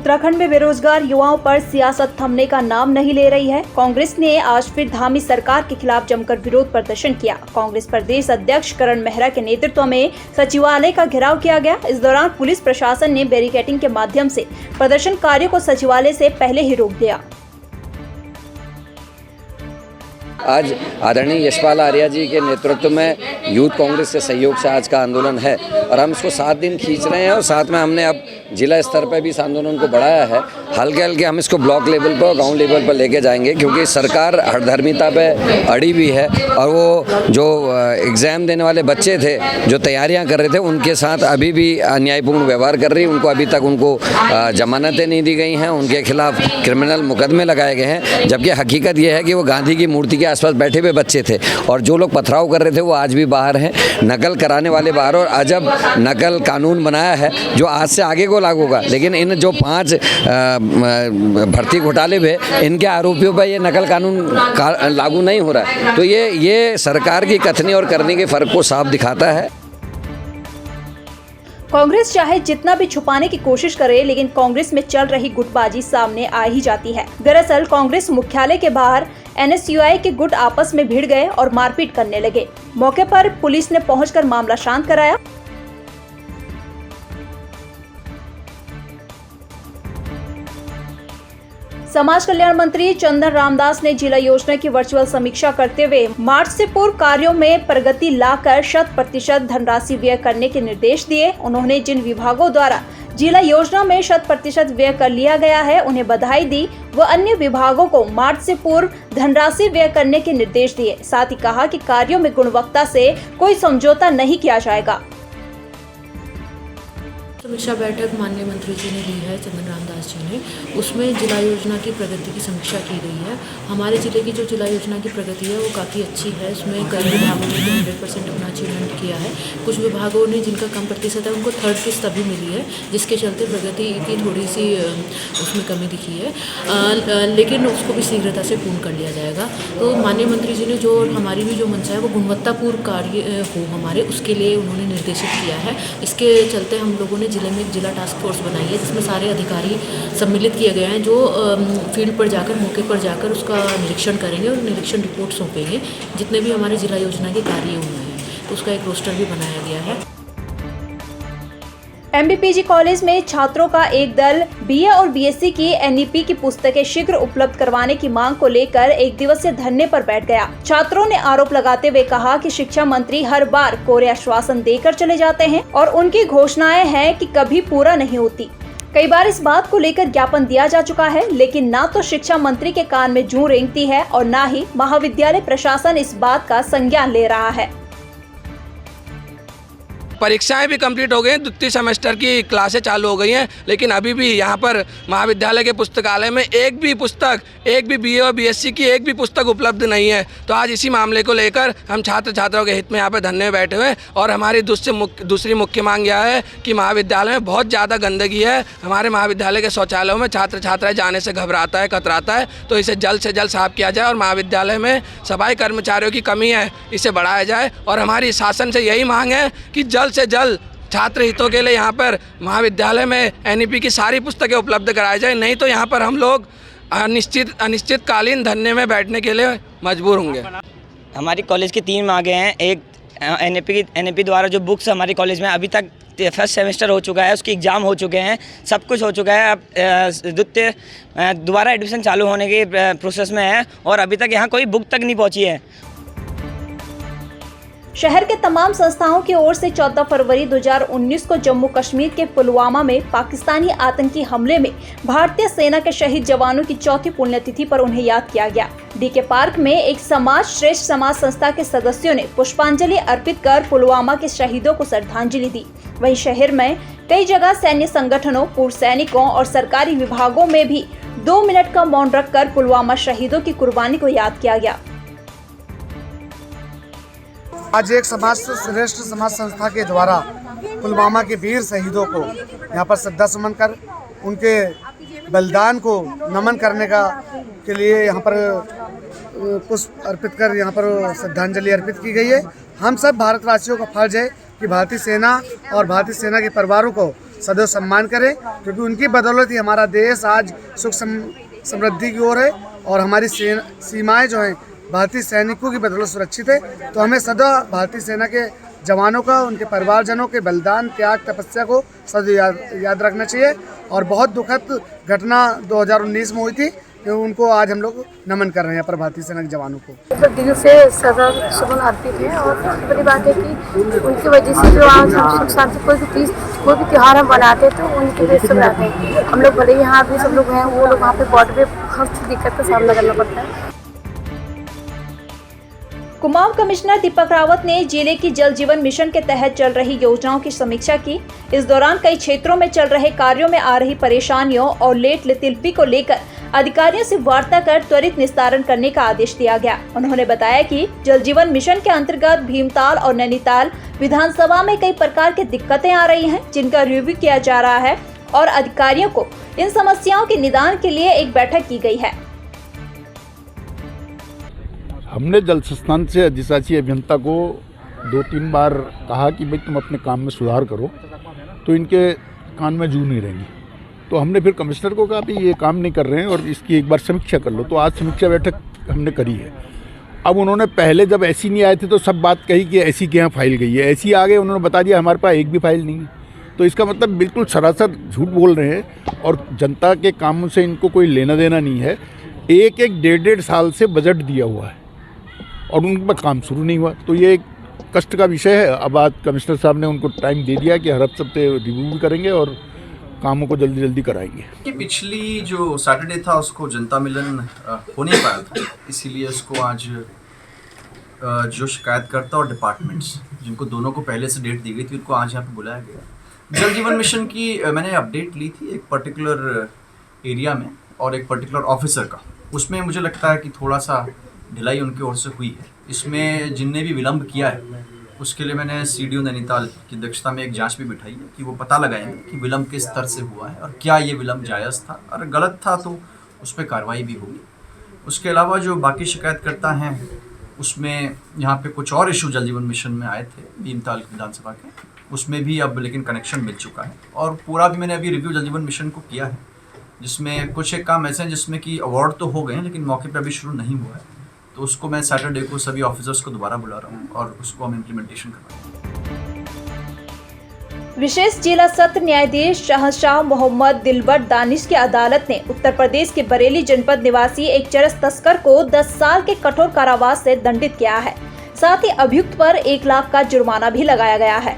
उत्तराखंड में बेरोजगार युवाओं पर सियासत थमने का नाम नहीं ले रही है। कांग्रेस ने आज फिर धामी सरकार के खिलाफ जमकर विरोध प्रदर्शन किया। कांग्रेस प्रदेश अध्यक्ष करण मेहरा के नेतृत्व में सचिवालय का घेराव किया गया। इस दौरान पुलिस प्रशासन ने बैरिकेडिंग के माध्यम से प्रदर्शनकारियों को सचिवालय से पहले ही रोक दिया। आज आदरणीय यशपाल आर्या जी के नेतृत्व में यूथ कांग्रेस के सहयोग से आज का आंदोलन है और हम इसको 7 दिन खींच रहे हैं और साथ में हमने अब जिला स्तर पर भी इस आंदोलन को बढ़ाया है। हल्के हल्के हम इसको ब्लॉक लेवल पर, गांव लेवल पर लेके जाएंगे क्योंकि सरकार हठधर्मिता पे अड़ी भी है और वो जो एग्ज़ाम देने वाले बच्चे थे, जो तैयारियां कर रहे थे, उनके साथ अभी भी अन्यायपूर्ण व्यवहार कर रही है। उनको अभी तक जमानतें नहीं दी गई हैं, उनके खिलाफ क्रिमिनल मुकदमे लगाए गए हैं, जबकि हकीकत ये है कि वो गांधी की मूर्ति के आसपास बैठे हुए बच्चे थे और जो लोग पथराव कर रहे थे वो आज भी बाहर हैं, नकल कराने वाले बाहर। और अजब नकल कानून बनाया है जो आज से आगे को लागू होगा, लेकिन इन जो 5 भर्ती घोटाले हुए, इनके आरोपियों पर ये नकल कानून लागू नहीं हो रहा है। तो ये सरकार की कथनी और करने के फर्क को साफ दिखाता है। कांग्रेस चाहे जितना भी छुपाने की कोशिश करे, लेकिन कांग्रेस में चल रही गुटबाजी सामने आ ही जाती है। दरअसल कांग्रेस मुख्यालय के बाहर NSUI के गुट आपस में भिड़ गए और मारपीट करने लगे। मौके पर पुलिस ने पहुंचकर मामला शांत कराया। समाज कल्याण मंत्री चंदन रामदास ने जिला योजना की वर्चुअल समीक्षा करते हुए मार्च से पूर्व कार्यों में प्रगति लाकर 100% धनराशि व्यय करने के निर्देश दिए। उन्होंने जिन विभागों द्वारा जिला योजना में 100% व्यय कर लिया गया है उन्हें बधाई दी व अन्य विभागों को मार्च से पूर्व धनराशि व्यय करने के निर्देश दिए। साथ ही कहा कि कार्यों में गुणवत्ता से कोई समझौता नहीं किया जाएगा। समीक्षा बैठक माननीय मंत्री जी ने ली है, चंदन रामदास जी ने, उसमें जिला योजना की प्रगति की समीक्षा की गई है। हमारे जिले की जो जिला योजना की प्रगति है वो काफ़ी अच्छी है। उसमें कई विभागों ने 100% अपना अचीवमेंट किया है। कुछ विभागों ने जिनका कम प्रतिशत है उनको 3rd किस्त अभी मिली है, जिसके चलते प्रगति की थोड़ी सी उसमें कमी दिखी है, लेकिन उसको भी शीघ्रता से पूर्ण कर लिया जाएगा। तो माननीय मंत्री जी ने जो हमारी भी जो मंशा है वो गुणवत्तापूर्ण कार्य हो हमारे, उसके लिए उन्होंने निर्देशित किया है। इसके चलते हम लोगों ने जिले में एक जिला टास्क फोर्स बनाई है, जिसमें सारे अधिकारी सम्मिलित किए गए हैं जो फील्ड पर जाकर, मौके पर जाकर उसका निरीक्षण करेंगे और निरीक्षण रिपोर्ट सौंपेंगे जितने भी हमारे जिला योजना के कार्य हुए हैं। तो उसका एक रोस्टर भी बनाया गया है। MBPG कॉलेज में छात्रों का एक दल BA और BSc की NEP की पुस्तकें शीघ्र उपलब्ध करवाने की मांग को लेकर 1 दिवसीय धरने पर बैठ गया। छात्रों ने आरोप लगाते हुए कहा कि शिक्षा मंत्री हर बार कोरे आश्वासन देकर चले जाते हैं और उनकी घोषणाएं हैं कि कभी पूरा नहीं होती। कई बार इस बात को लेकर ज्ञापन दिया जा चुका है, लेकिन ना तो शिक्षा मंत्री के कान में जूं रेंगती है और ना ही महाविद्यालय प्रशासन इस बात का संज्ञान ले रहा है। परीक्षाएं भी कंप्लीट हो गई हैं, द्वितीय सेमेस्टर की क्लासें चालू हो गई हैं, लेकिन अभी भी यहाँ पर महाविद्यालय के पुस्तकालय में एक भी BA और BSc की एक भी पुस्तक उपलब्ध नहीं है। तो आज इसी मामले को लेकर हम छात्र छात्राओं के हित में यहाँ पर धरने में बैठे हुए हैं और हमारी दूसरी मुख्य मांग यह है कि महाविद्यालय में बहुत ज़्यादा गंदगी है। हमारे महाविद्यालय के शौचालयों में छात्र छात्राएँ जाने से घबराता है, कतराता है, तो इसे जल्द से जल्द साफ किया जाए और महाविद्यालय में सफाई कर्मचारियों की कमी है, इसे बढ़ाया जाए। और हमारी शासन से यही मांग है कि जल्द से जल्द छात्र हितों के लिए यहाँ पर महाविद्यालय में NEP की सारी पुस्तकें उपलब्ध कराई जाए, नहीं तो यहाँ पर हम लोग अनिश्चितकालीन धरने में बैठने के लिए मजबूर होंगे। हमारी कॉलेज की 3 मांगें हैं। एक NEP द्वारा जो बुक्स हमारे कॉलेज में अभी तक 1st सेमेस्टर हो चुका है, उसकी एग्ज़ाम हो चुके हैं, सब कुछ हो चुका है। अब दोबारा एडमिशन चालू होने के प्रोसेस में है और अभी तक यहाँ कोई बुक तक नहीं पहुँची है। शहर के तमाम संस्थाओं की ओर से 14 फरवरी 2019 को जम्मू कश्मीर के पुलवामा में पाकिस्तानी आतंकी हमले में भारतीय सेना के शहीद जवानों की 4थी पुण्यतिथि पर उन्हें याद किया गया। DK पार्क में एक समाज श्रेष्ठ समाज संस्था के सदस्यों ने पुष्पांजलि अर्पित कर पुलवामा के शहीदों को श्रद्धांजलि दी। वहीं शहर में कई जगह सैन्य संगठनों, पूर्व सैनिकों और सरकारी विभागों में भी 2 मिनट का मौन रखकर पुलवामा शहीदों की कुर्बानी को याद किया गया। आज एक श्रेष्ठ समाज संस्था के द्वारा पुलवामा के वीर शहीदों को यहाँ पर श्रद्धा सुमन कर उनके बलिदान को नमन करने के लिए यहाँ पर पुष्प अर्पित कर यहाँ पर श्रद्धांजलि अर्पित की गई है। हम सब भारतवासियों का फर्ज है कि भारतीय सेना और भारतीय सेना के परिवारों को सदैव सम्मान करें, क्योंकि उनकी बदौलत ही हमारा देश आज सुख समृद्धि की ओर है और हमारी सीमाएं जो हैं भारतीय सैनिकों की बदौलत सुरक्षित है। तो हमें सदा भारतीय सेना के जवानों का, उनके परिवारजनों के बलिदान, त्याग, तपस्या को सदैव याद रखना चाहिए। और बहुत दुखद घटना 2019 में हुई थी, कि उनको आज हम लोग नमन कर रहे हैं यहाँ पर भारतीय सेना के जवानों को। तो दिल से सदा सुमन अर्पित है और बड़ी बात है कि उनकी वजह से जो आज हम सुख शांति कोई भी त्यौहार हम बनाते हैं तो उनकी वजह से बनाते हैं। हम लोग भले यहाँ भी सब लोग हैं, वो लोग वहाँ पे बॉर्डर पे हर दिक्कत का सामना करना पड़ता है। कुमाऊं कमिश्नर दीपक रावत ने जिले की जल जीवन मिशन के तहत चल रही योजनाओं की समीक्षा की। इस दौरान कई क्षेत्रों में चल रहे कार्यों में आ रही परेशानियों और लेट लतीफी को लेकर अधिकारियों से वार्ता कर त्वरित निस्तारण करने का आदेश दिया गया। उन्होंने बताया कि जल जीवन मिशन के अंतर्गत भीमताल और नैनीताल विधानसभा में कई प्रकार की दिक्कतें आ रही हैं, जिनका रिव्यू किया जा रहा है और अधिकारियों को इन समस्याओं के निदान के लिए एक बैठक की गई है। हमने जल संस्थान से अधिशासी अभियंता को 2-3 बार कहा कि भाई तुम अपने काम में सुधार करो, तो इनके कान में जू नहीं रहेंगी। तो हमने फिर कमिश्नर को कहा भी ये काम नहीं कर रहे हैं और इसकी एक बार समीक्षा कर लो। तो आज समीक्षा बैठक हमने करी है। अब उन्होंने पहले जब ऐसी नहीं आए थे तो सब बात कही कि ऐसी के यहाँ फाइल गई है, ऐसी आ गए, उन्होंने बता दिया हमारे पास एक भी फाइल नहीं है। तो इसका मतलब बिल्कुल सरासर झूठ बोल रहे हैं और जनता के कामों से इनको कोई लेना देना नहीं है। एक 1.5 साल से बजट दिया हुआ है और उन पर काम शुरू नहीं हुआ, तो ये एक कष्ट का विषय है। अब आज कमिश्नर साहब ने उनको टाइम दे दिया कि हर हफ्ते रिव्यू भी करेंगे और कामों को जल्दी जल्दी कराएंगे। कि पिछली जो सैटरडे था उसको जनता मिलन हो नहीं पाया था, इसीलिए उसको आज जो शिकायतकर्ता और डिपार्टमेंट्स जिनको दोनों को पहले से डेट दी गई थी उनको आज यहाँ पे बुलाया गया। जल जीवन मिशन की मैंने अपडेट ली थी एक पर्टिकुलर एरिया में और एक पर्टिकुलर ऑफिसर का, उसमें मुझे लगता है कि थोड़ा सा ढिलाई उनकी ओर से हुई है। इसमें जिनने भी विलम्ब किया है उसके लिए मैंने CDO नैनीताल की अध्यक्षता में एक जांच भी बिठाई है कि वो पता लगाएंगे कि विलम्ब किस स्तर से हुआ है और क्या ये विलम्ब जायज़ था, और गलत था तो उस पर कार्रवाई भी होगी। उसके अलावा जो बाकी शिकायतकर्ता हैं उसमें यहाँ पे कुछ और इशू जल जीवन मिशन में आए थे भीमताल विधानसभा के, उसमें भी अब लेकिन कनेक्शन मिल चुका है और पूरा भी मैंने अभी रिव्यू जल जीवन मिशन को किया है, जिसमें कुछ एक काम ऐसे हैं जिसमें कि अवार्ड तो हो गए हैं लेकिन मौके पर अभी शुरू नहीं हुआ है। तो उसको मैं सैटरडे को सभी ऑफिसर्स को दोबारा बुला रहा हूँ और उसको हम इम्प्लीमेंटेशन करवाएंगे। विशेष जिला सत्र न्यायाधीश शहंशाह मोहम्मद दिलबर दानिश की अदालत ने उत्तर प्रदेश के बरेली जनपद निवासी एक चरस तस्कर को 10 साल के कठोर कारावास से दंडित किया है। साथ ही अभियुक्त पर 1 लाख का जुर्माना भी लगाया गया है।